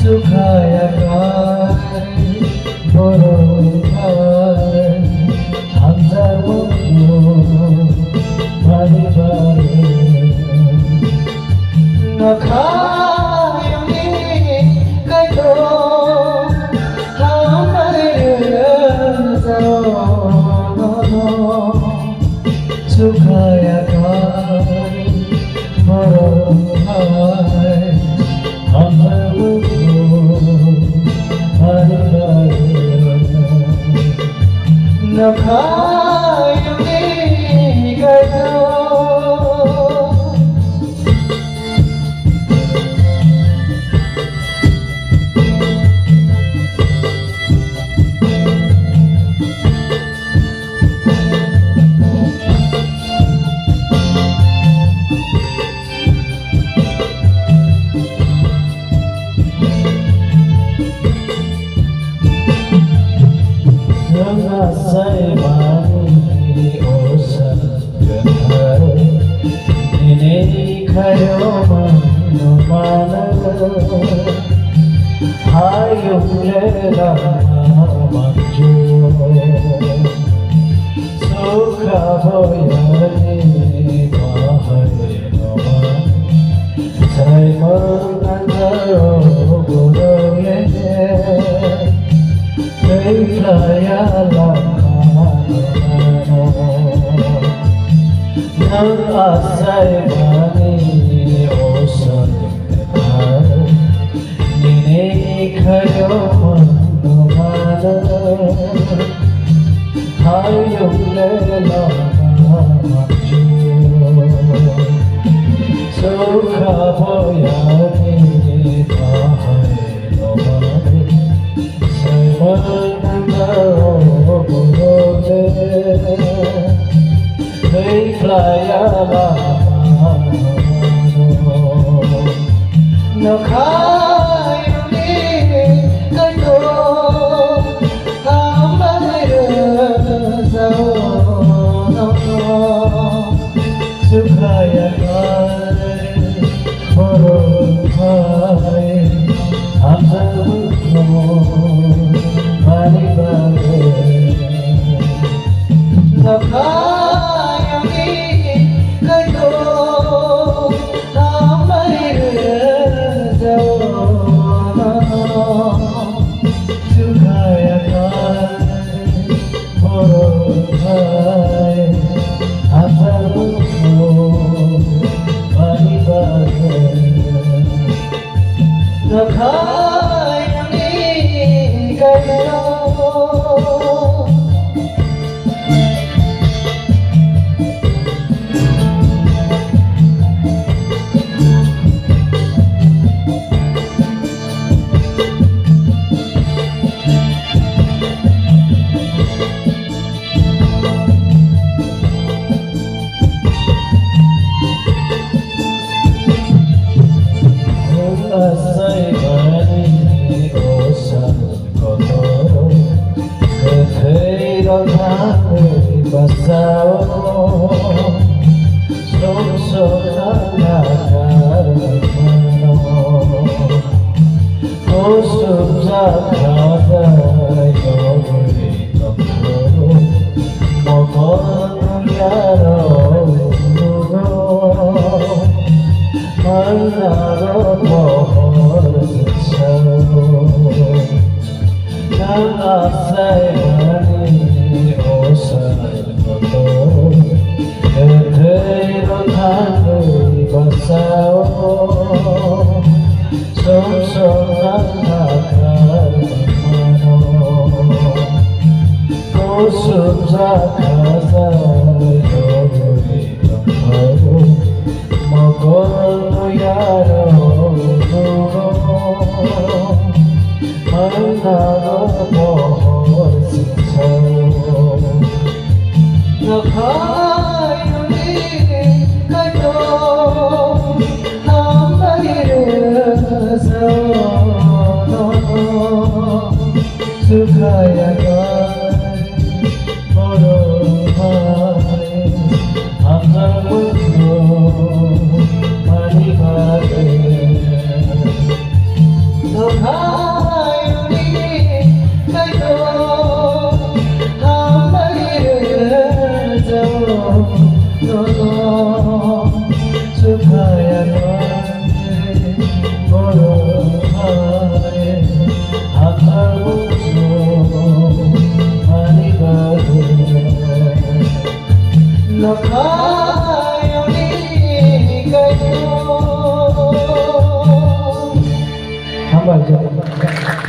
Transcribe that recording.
सुखाया बरोबर हामजार भारी भारी नखायोंगे कतो सुखाया बरोबर नखायोंगे कतो Saibani osan gandhar Nene khayo manu malaga Hayum lela manju Sukha hoyane bahare noman Saiman andaro gurole Leilaya Nang asay mani osan gandhar Nene khayo manu malaga Hayum lela manju Sukha hoyane bahare noman Saiman andaro gurole Leilaya Nakayounge kato hamare zaona Sukhaya borobai hamzamu mani bage Nakayounge kato hamare zaona Sukhaya borobai hamzamu mani bage Nakayounge kato Saibani osan kotor Kekheiron hati basao Sok-sokan mano Kusum zakata yogri tokro Mokon yaro nugo Manaro mohon Nang asay mani osan kotor Kekheiron hati basao Sok-sokan mano Kusum zakata yogri tokro Mokon yaro nugo Manaro mohon Nakayounge kato hamare zaona Sukhaya borobai hamzamu আমার জন্য